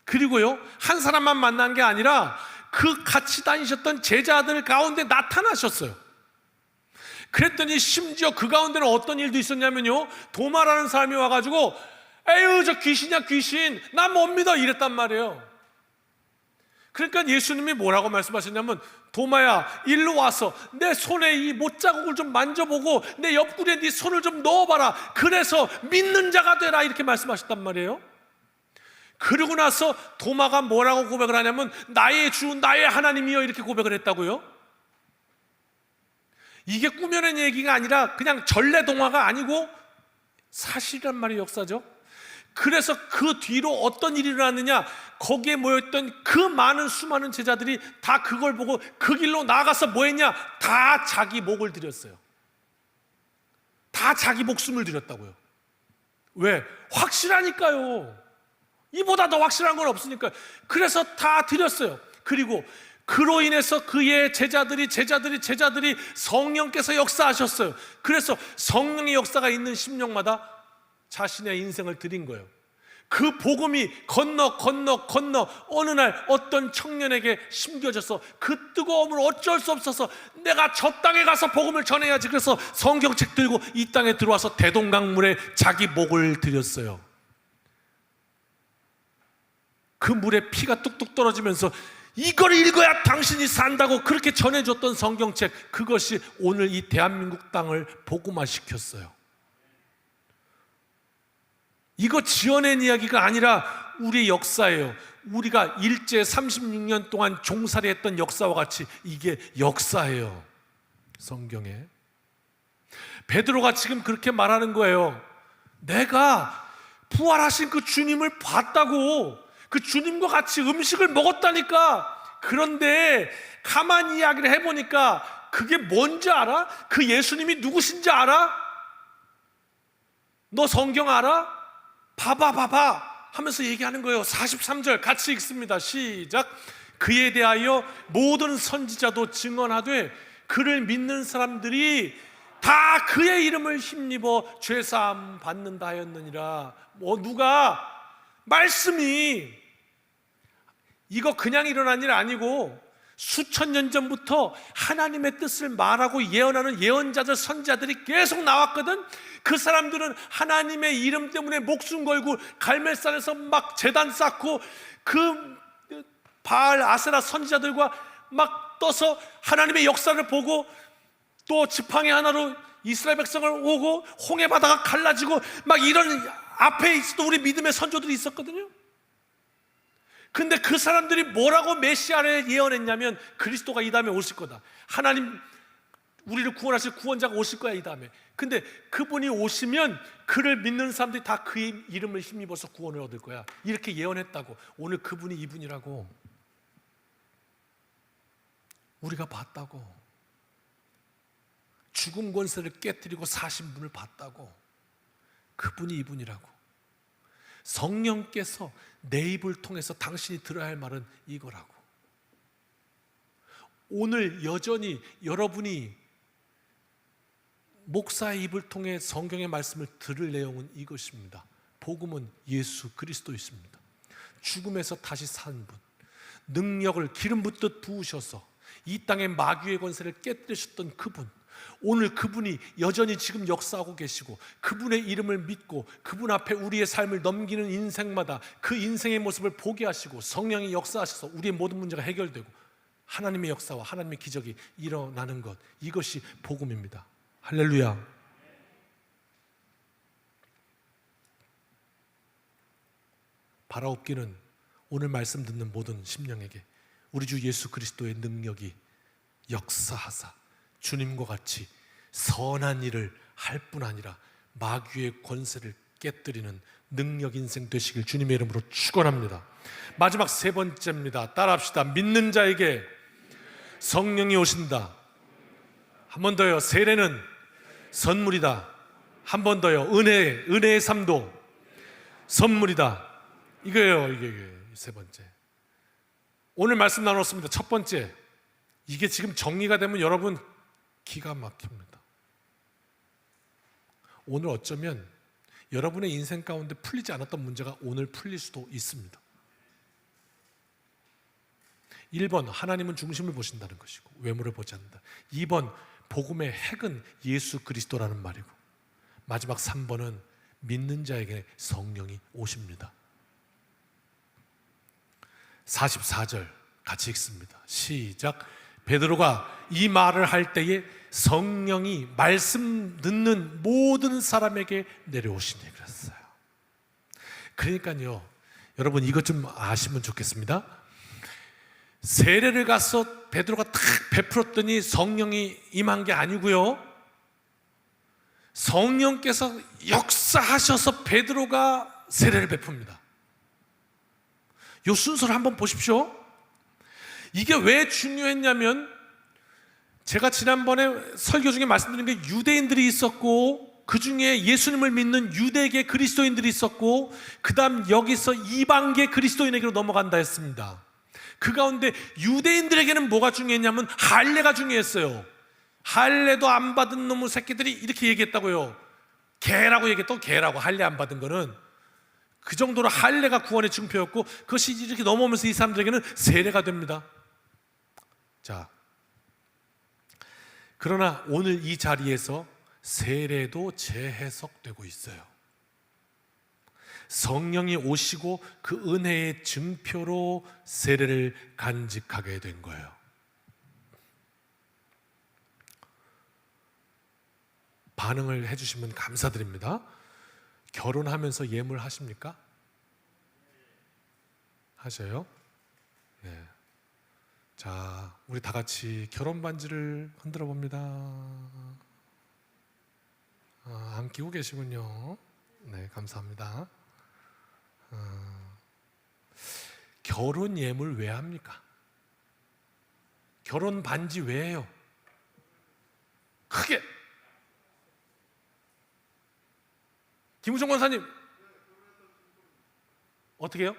그리고요, 한 사람만 만난 게 아니라 그 같이 다니셨던 제자들 가운데 나타나셨어요. 그랬더니 심지어 그 가운데는 어떤 일도 있었냐면요, 도마라는 사람이 와가지고 에휴, 저 귀신이야 귀신, 나 못 믿어, 이랬단 말이에요. 그러니까 예수님이 뭐라고 말씀하셨냐면, 도마야, 일로 와서 내 손에 이 못자국을 좀 만져보고 내 옆구리에 네 손을 좀 넣어봐라. 그래서 믿는 자가 되라, 이렇게 말씀하셨단 말이에요. 그러고 나서 도마가 뭐라고 고백을 하냐면, 나의 주, 나의 하나님이여, 이렇게 고백을 했다고요. 이게 꾸며낸 얘기가 아니라 그냥 전래동화가 아니고 사실이란 말이 역사죠. 그래서 그 뒤로 어떤 일이 일어났느냐, 거기에 모였던 그 많은 수많은 제자들이 다 그걸 보고 그 길로 나가서 뭐 했냐, 다 자기 목을 드렸어요. 다 자기 목숨을 드렸다고요. 왜? 확실하니까요. 이보다 더 확실한 건 없으니까. 그래서 다 드렸어요. 그리고 그로 인해서 그의 제자들이 성령께서 역사하셨어요. 그래서 성령의 역사가 있는 심령마다 자신의 인생을 드린 거예요. 그 복음이 건너 어느 날 어떤 청년에게 심겨져서 그 뜨거움을 어쩔 수 없어서 내가 저 땅에 가서 복음을 전해야지, 그래서 성경책 들고 이 땅에 들어와서 대동강물에 자기 목을 드렸어요. 그 물에 피가 뚝뚝 떨어지면서 이걸 읽어야 당신이 산다고 그렇게 전해줬던 성경책, 그것이 오늘 이 대한민국 땅을 복음화시켰어요. 이거 지어낸 이야기가 아니라 우리의 역사예요. 우리가 일제 36년 동안 종살이 했던 역사와 같이 이게 역사예요. 성경에 베드로가 지금 그렇게 말하는 거예요. 내가 부활하신 그 주님을 봤다고, 그 주님과 같이 음식을 먹었다니까. 그런데 가만히 이야기를 해보니까 그게 뭔지 알아? 그 예수님이 누구신지 알아? 너 성경 알아? 봐봐 하면서 얘기하는 거예요. 43절 같이 읽습니다. 시작. 그에 대하여 모든 선지자도 증언하되 그를 믿는 사람들이 다 그의 이름을 힘입어 죄사함 받는다 하였느니라. 누가? 말씀이. 이거 그냥 일어난 일 아니고 수천 년 전부터 하나님의 뜻을 말하고 예언하는 예언자들, 선지자들이 계속 나왔거든. 그 사람들은 하나님의 이름 때문에 목숨 걸고 갈멜산에서 막 제단 쌓고 그 바알 아세라 선지자들과 막 떠서 하나님의 역사를 보고, 또 지팡이 하나로 이스라엘 백성을 오고 홍해 바다가 갈라지고 막 이런 앞에 있어도 우리 믿음의 선조들이 있었거든요. 근데 그 사람들이 뭐라고 메시아를 예언했냐면, 그리스도가 이 다음에 오실 거다. 하나님, 우리를 구원하실 구원자가 오실 거야 이 다음에. 근데 그분이 오시면 그를 믿는 사람들이 다 그의 이름을 힘입어서 구원을 얻을 거야. 이렇게 예언했다고. 오늘 그분이 이분이라고. 우리가 봤다고. 죽음 권세를 깨뜨리고 사신 분을 봤다고. 그분이 이분이라고. 성령께서 내 입을 통해서 당신이 들어야 할 말은 이거라고. 오늘 여전히 여러분이 목사의 입을 통해 성경의 말씀을 들을 내용은 이것입니다. 복음은 예수 그리스도 있습니다. 죽음에서 다시 산 분, 능력을 기름 붓듯 부으셔서 이 땅의 마귀의 권세를 깨뜨리셨던 그분, 오늘 그분이 여전히 지금 역사하고 계시고 그분의 이름을 믿고 그분 앞에 우리의 삶을 넘기는 인생마다 그 인생의 모습을 보게 하시고 성령이 역사하셔서 우리의 모든 문제가 해결되고 하나님의 역사와 하나님의 기적이 일어나는 것, 이것이 복음입니다. 할렐루야. 바라옵기는 오늘 말씀 듣는 모든 심령에게 우리 주 예수 그리스도의 능력이 역사하사 주님과 같이 선한 일을 할 뿐 아니라 마귀의 권세를 깨뜨리는 능력 인생 되시길 주님의 이름으로 축원합니다. 마지막 세 번째입니다. 따라합시다. 믿는 자에게 성령이 오신다. 한 번 더요. 세례는 선물이다. 한 번 더요. 은혜의 삶도 선물이다. 이거예요. 이게 세 번째. 오늘 말씀 나눴습니다. 첫 번째, 이게 지금 정리가 되면 여러분 기가 막힙니다. 오늘 어쩌면 여러분의 인생 가운데 풀리지 않았던 문제가 오늘 풀릴 수도 있습니다. 1번, 하나님은 중심을 보신다는 것이고 외모를 보지 않는다. 2번, 복음의 핵은 예수 그리스도라는 말이고, 마지막 3번은 믿는 자에게 성령이 오십니다. 44절 같이 읽습니다. 시작. 베드로가 이 말을 할 때에 성령이 말씀 듣는 모든 사람에게 내려오시니 그랬어요. 그러니까요, 여러분 이것 좀 아시면 좋겠습니다. 세례를 가서 베드로가 탁 베풀었더니 성령이 임한 게 아니고요, 성령께서 역사하셔서 베드로가 세례를 베풉니다. 이 순서를 한번 보십시오. 이게 왜 중요했냐면, 제가 지난번에 설교 중에 말씀드린 게 유대인들이 있었고 그 중에 예수님을 믿는 유대계 그리스도인들이 있었고 그 다음 여기서 이방계 그리스도인에게로 넘어간다 했습니다. 그 가운데 유대인들에게는 뭐가 중요했냐면 할례가 중요했어요. 할례도 안 받은 놈의 새끼들이 이렇게 얘기했다고요. 개라고 얘기했던, 개라고. 할례 안 받은 거는 그 정도로 할례가 구원의 증표였고, 그것이 이렇게 넘어오면서 이 사람들에게는 세례가 됩니다. 자, 그러나 오늘 이 자리에서 세례도 재해석되고 있어요. 성령이 오시고 그 은혜의 증표로 세례를 간직하게 된 거예요. 반응을 해주시면 감사드립니다. 결혼하면서 예물 하십니까? 하셔요? 네. 자, 우리 다 같이 결혼 반지를 흔들어 봅니다. 안 끼고 계시군요. 네, 감사합니다. 결혼 예물 왜 합니까? 결혼 반지 왜 해요? 크게! 김우정 권사님, 어떻게 해요?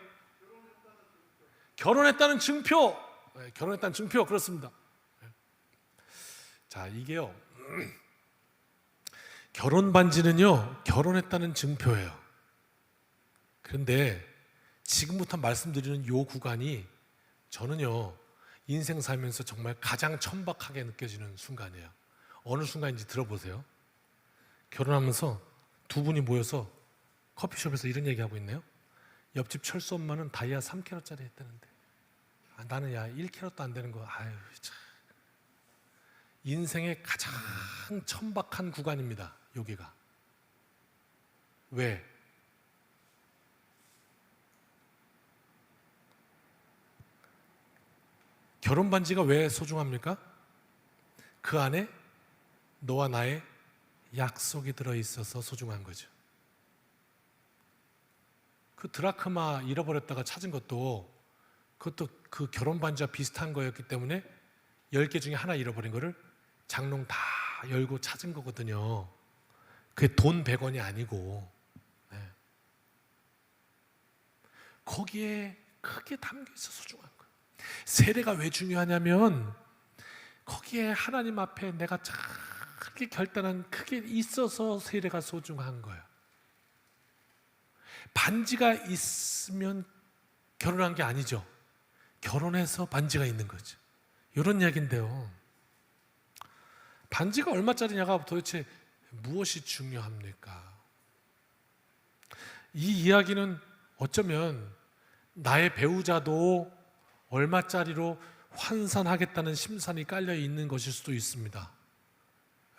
결혼했다는 증표. 네, 결혼했다는 증표. 그렇습니다. 자, 이게요, 결혼 반지는요 결혼했다는 증표예요. 그런데 지금부터 말씀드리는 요 구간이 저는요 인생 살면서 정말 가장 천박하게 느껴지는 순간이에요. 어느 순간인지 들어보세요. 결혼하면서 두 분이 모여서 커피숍에서 이런 얘기하고 있네요. 옆집 철수 엄마는 다이아 3캐럿짜리 했다는데, 나는 야 1캐럿도 안 되는 거. 아유 참. 인생의 가장 천박한 구간입니다. 여기가. 왜? 결혼 반지가 왜 소중합니까? 그 안에 너와 나의 약속이 들어있어서 소중한 거죠. 그 드라크마 잃어버렸다가 찾은 것도 그것도 그 결혼 반지와 비슷한 거였기 때문에 10개 중에 하나 잃어버린 거를 장롱 다 열고 찾은 거거든요. 그게 돈 100원이 아니고, 네. 거기에 크게 담겨 있어 소중한 거예요. 세례가 왜 중요하냐면 거기에 하나님 앞에 내가 크게 결단한 그게 있어서 세례가 소중한 거예요. 반지가 있으면 결혼한 게 아니죠. 결혼해서 반지가 있는 거죠. 이런 이야기인데요. 반지가 얼마짜리냐가 도대체 무엇이 중요합니까? 이 이야기는 어쩌면 나의 배우자도 얼마짜리로 환산하겠다는 심산이 깔려 있는 것일 수도 있습니다.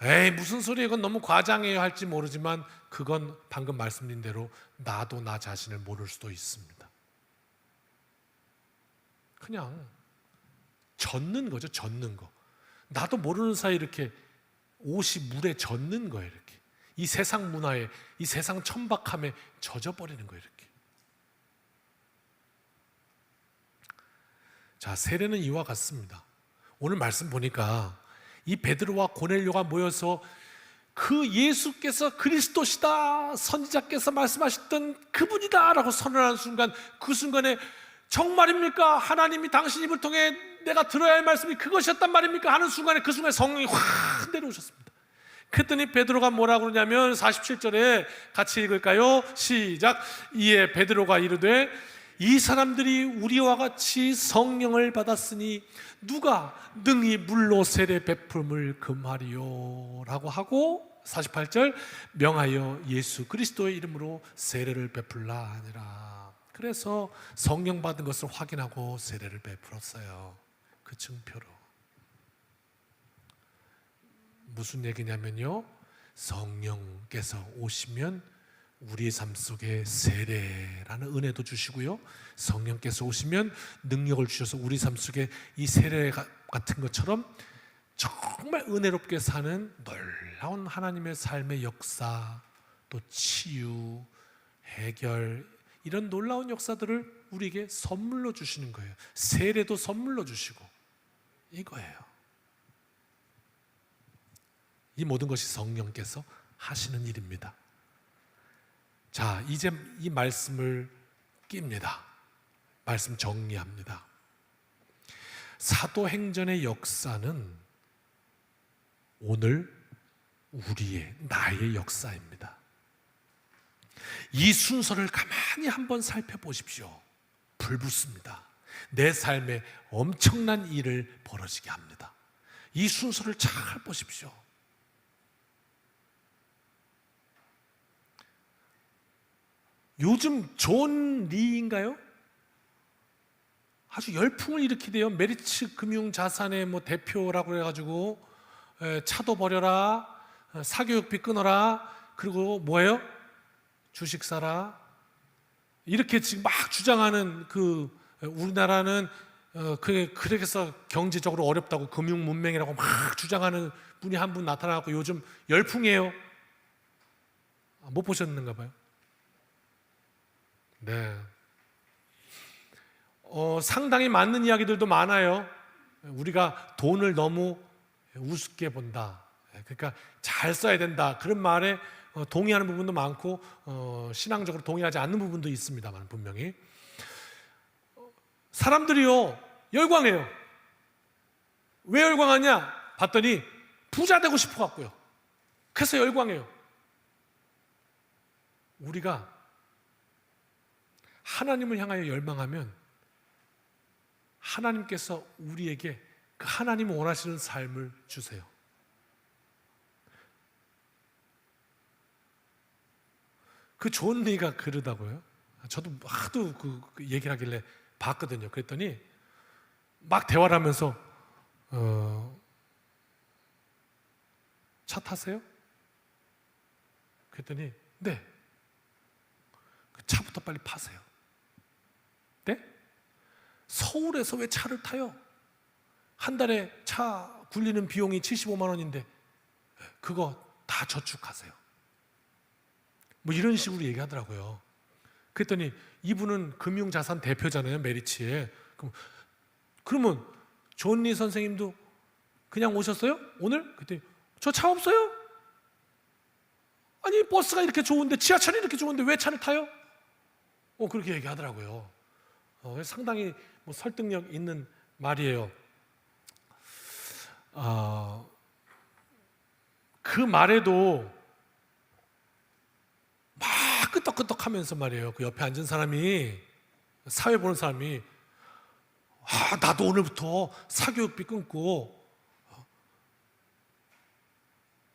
에이 무슨 소리예요, 그건 너무 과장해요 할지 모르지만 그건 방금 말씀드린 대로 나도 나 자신을 모를 수도 있습니다. 그냥 젖는 거죠. 젖는 거. 나도 모르는 사이 이렇게 옷이 물에 젖는 거예요. 이렇게 이 세상 문화에, 이 세상 천박함에 젖어버리는 거예요. 이렇게. 자, 세례는 이와 같습니다. 오늘 말씀 보니까 이 베드로와 고넬료가 모여서 그 예수께서 그리스도시다, 선지자께서 말씀하셨던 그분이다 라고 선언하는 순간, 그 순간에 정말입니까? 하나님이 당신 입을 통해 내가 들어야 할 말씀이 그것이었단 말입니까? 하는 순간에 그 순간에 성령이 확 내려오셨습니다. 그랬더니 베드로가 뭐라고 그러냐면 47절에 같이 읽을까요? 시작. 이에 베드로가 이르되 이 사람들이 우리와 같이 성령을 받았으니 누가 능히 물로 세례 베품을 금하리요? 라고 하고 48절 명하여 예수 그리스도의 이름으로 세례를 베풀라 하니라. 그래서 성령 받은 것을 확인하고 세례를 베풀었어요. 그 증표로. 무슨 얘기냐면요, 성령께서 오시면 우리의 삶 속에 세례라는 은혜도 주시고요, 성령께서 오시면 능력을 주셔서 우리 삶 속에 이 세례 같은 것처럼 정말 은혜롭게 사는 놀라운 하나님의 삶의 역사, 또 치유, 해결, 이런 놀라운 역사들을 우리에게 선물로 주시는 거예요. 세례도 선물로 주시고 이거예요. 이 모든 것이 성령께서 하시는 일입니다. 자, 이제 이 말씀을 낍니다. 말씀 정리합니다. 사도행전의 역사는 오늘 우리의, 나의 역사입니다. 이 순서를 가만히 한번 살펴보십시오. 불붙습니다. 내 삶에 엄청난 일을 벌어지게 합니다. 이 순서를 잘 보십시오. 요즘 존 리인가요? 아주 열풍을 일으키대요. 메리츠 금융자산의 뭐 대표라고 해가지고 차도 버려라, 사교육비 끊어라, 그리고 뭐예요? 주식 사라, 이렇게 지금 막 주장하는 그 우리나라는 그래서 경제적으로 어렵다고 금융 문맹이라고 막 주장하는 분이 한 분 나타나고 요즘 열풍이에요. 못 보셨는가 봐요. 네. 상당히 맞는 이야기들도 많아요. 우리가 돈을 너무 우습게 본다, 그러니까 잘 써야 된다, 그런 말에 동의하는 부분도 많고 신앙적으로 동의하지 않는 부분도 있습니다만, 분명히 사람들이요 열광해요. 왜 열광하냐 봤더니 부자 되고 싶어 갖고요. 그래서 열광해요. 우리가 하나님을 향하여 열망하면 하나님께서 우리에게 그 하나님이 원하시는 삶을 주세요. 그 존 리가 그러다고요. 저도 하도 그 얘기를 하길래 봤거든요. 그랬더니 막 대화를 하면서 차 타세요? 그랬더니 네. 그 차부터 빨리 파세요. 네? 서울에서 왜 차를 타요? 한 달에 차 굴리는 비용이 75만 원인데 그거 다 저축하세요. 뭐 이런 식으로 얘기하더라고요. 그랬더니 이분은 금융자산 대표잖아요, 메리츠에. 그러면 존리 선생님도 그냥 오셨어요? 오늘? 그랬더니 저 차 없어요? 아니 버스가 이렇게 좋은데, 지하철이 이렇게 좋은데 왜 차를 타요? 그렇게 얘기하더라고요. 상당히 뭐 설득력 있는 말이에요. 그 말에도 막 끄떡끄떡하면서 말이에요. 그 옆에 앉은 사람이, 사회 보는 사람이, 나도 오늘부터 사교육비 끊고,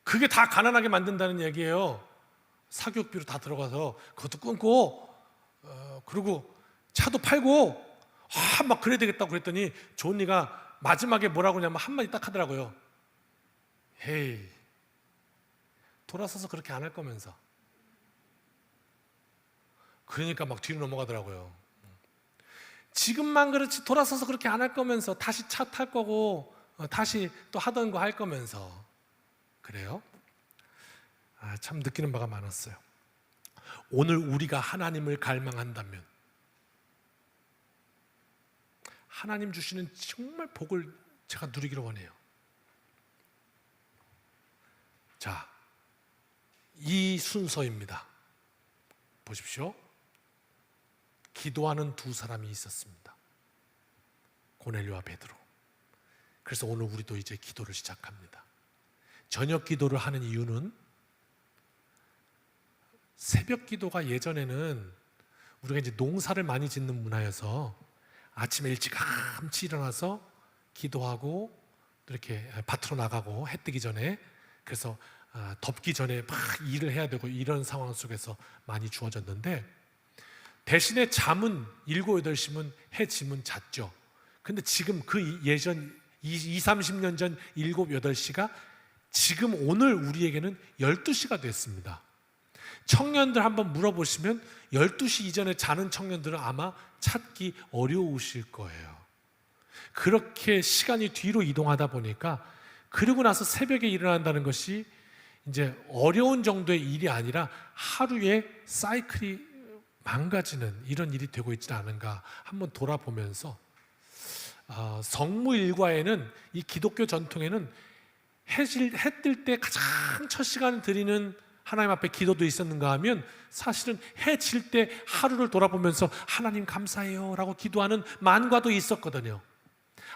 그게 다 가난하게 만든다는 얘기예요. 사교육비로 다 들어가서 그것도 끊고, 그리고 차도 팔고, 막 그래야 되겠다고 그랬더니 존리가 마지막에 뭐라고 하냐면 한마디 딱 하더라고요. 헤이, 돌아서서 그렇게 안 할 거면서. 그러니까 막 뒤로 넘어가더라고요. 지금만 그렇지 돌아서서 그렇게 안 할 거면서, 다시 차 탈 거고, 다시 또 하던 거 할 거면서. 그래요? 참 느끼는 바가 많았어요. 오늘 우리가 하나님을 갈망한다면 하나님 주시는 정말 복을 제가 누리기를 원해요. 자, 이 순서입니다. 보십시오. 기도하는 두 사람이 있었습니다. 고넬료와 베드로. 그래서 오늘 우리도 이제 기도를 시작합니다. 저녁 기도를 하는 이유는, 새벽 기도가 예전에는 우리가 이제 농사를 많이 짓는 문화여서 아침에 일찌감치 일어나서 기도하고 이렇게 밭으로 나가고 해 뜨기 전에, 그래서 덥기 전에 막 일을 해야 되고 이런 상황 속에서 많이 주어졌는데, 대신에 잠은 7, 8시면 해 지면 잤죠. 근데 지금 그 예전 20, 30년 전 7, 8시가 지금 오늘 우리에게는 12시가 됐습니다. 청년들 한번 물어보시면 12시 이전에 자는 청년들은 아마 찾기 어려우실 거예요. 그렇게 시간이 뒤로 이동하다 보니까, 그러고 나서 새벽에 일어난다는 것이 이제 어려운 정도의 일이 아니라 하루에 사이클이 망가지는 이런 일이 되고 있지 않은가 한번 돌아보면서, 성무 일과에는, 이 기독교 전통에는 해 뜰 때 가장 첫 시간을 드리는 하나님 앞에 기도도 있었는가 하면, 사실은 해 질 때 하루를 돌아보면서 하나님 감사해요 라고 기도하는 만과도 있었거든요.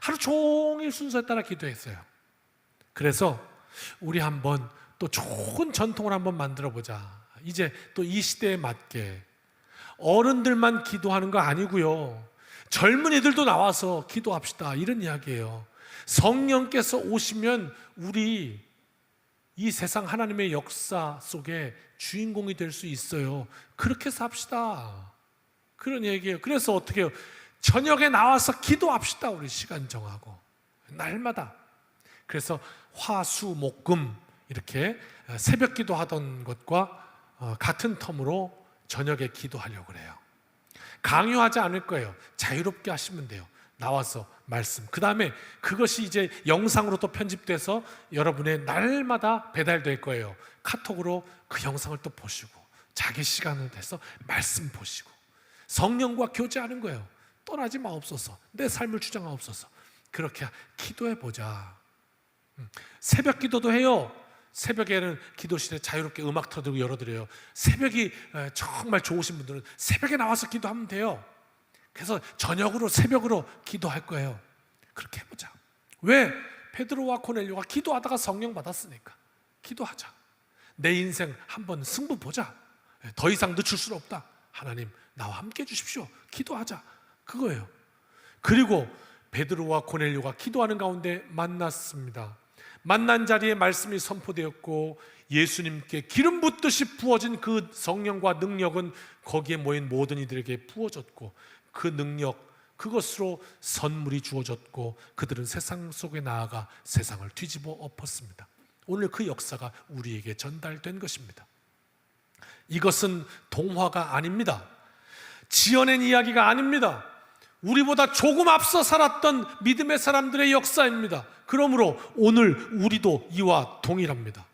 하루 종일 순서에 따라 기도했어요. 그래서 우리 한번 또 좋은 전통을 한번 만들어 보자. 이제 또 이 시대에 맞게 어른들만 기도하는 거 아니고요, 젊은이들도 나와서 기도합시다, 이런 이야기예요. 성령께서 오시면 우리 이 세상 하나님의 역사 속에 주인공이 될 수 있어요. 그렇게 삽시다, 그런 얘기예요. 그래서 어떻게 해요? 저녁에 나와서 기도합시다. 우리 시간 정하고 날마다. 그래서 화, 수, 목, 금 이렇게 새벽 기도하던 것과 같은 텀으로 저녁에 기도하려고 그래요. 강요하지 않을 거예요. 자유롭게 하시면 돼요. 나와서 말씀, 그 다음에 그것이 이제 영상으로 또 편집돼서 여러분의 날마다 배달될 거예요. 카톡으로 그 영상을 또 보시고, 자기 시간을 내서 말씀 보시고, 성령과 교제하는 거예요. 떠나지 마옵소서, 내 삶을 주장하옵소서. 그렇게 기도해 보자. 새벽 기도도 해요. 새벽에는 기도실에 자유롭게 음악 틀어드리고 열어드려요. 새벽이 정말 좋으신 분들은 새벽에 나와서 기도하면 돼요. 그래서 저녁으로, 새벽으로 기도할 거예요. 그렇게 해보자. 왜? 베드로와 고넬료가 기도하다가 성령 받았으니까. 기도하자. 내 인생 한번 승부 보자. 더 이상 늦출 수는 없다. 하나님 나와 함께 해주십시오. 기도하자. 그거예요. 그리고 베드로와 고넬료가 기도하는 가운데 만났습니다. 만난 자리에 말씀이 선포되었고, 예수님께 기름 붓듯이 부어진 그 성령과 능력은 거기에 모인 모든 이들에게 부어졌고, 그 능력, 그것으로 선물이 주어졌고, 그들은 세상 속에 나아가 세상을 뒤집어 엎었습니다. 오늘 그 역사가 우리에게 전달된 것입니다. 이것은 동화가 아닙니다. 지어낸 이야기가 아닙니다. 우리보다 조금 앞서 살았던 믿음의 사람들의 역사입니다. 그러므로 오늘 우리도 이와 동일합니다.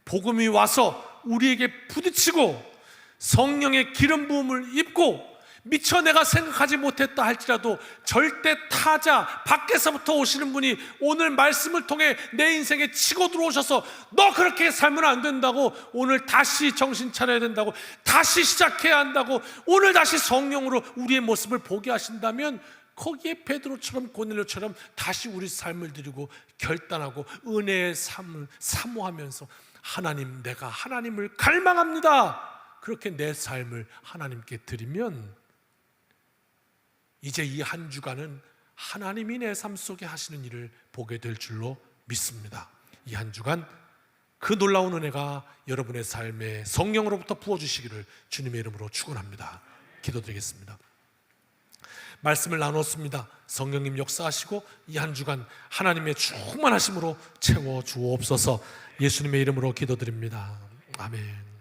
복음이 와서 우리에게 부딪히고 성령의 기름 부음을 입고 미처 내가 생각하지 못했다 할지라도 절대 타자 밖에서부터 오시는 분이 오늘 말씀을 통해 내 인생에 치고 들어오셔서 너 그렇게 살면 안 된다고, 오늘 다시 정신 차려야 된다고, 다시 시작해야 한다고, 오늘 다시 성령으로 우리의 모습을 보게 하신다면 거기에 베드로처럼 고넬료처럼 다시 우리 삶을 드리고 결단하고 은혜의 삶을 사모하면서 하나님, 내가 하나님을 갈망합니다, 그렇게 내 삶을 하나님께 드리면 이제 이 한 주간은 하나님이 내 삶 속에 하시는 일을 보게 될 줄로 믿습니다. 이 한 주간 그 놀라운 은혜가 여러분의 삶에 성령으로부터 부어주시기를 주님의 이름으로 축원합니다. 기도드리겠습니다. 말씀을 나눴습니다. 성령님 역사하시고 이 한 주간 하나님의 충만하심으로 채워 주옵소서. 예수님의 이름으로 기도드립니다. 아멘.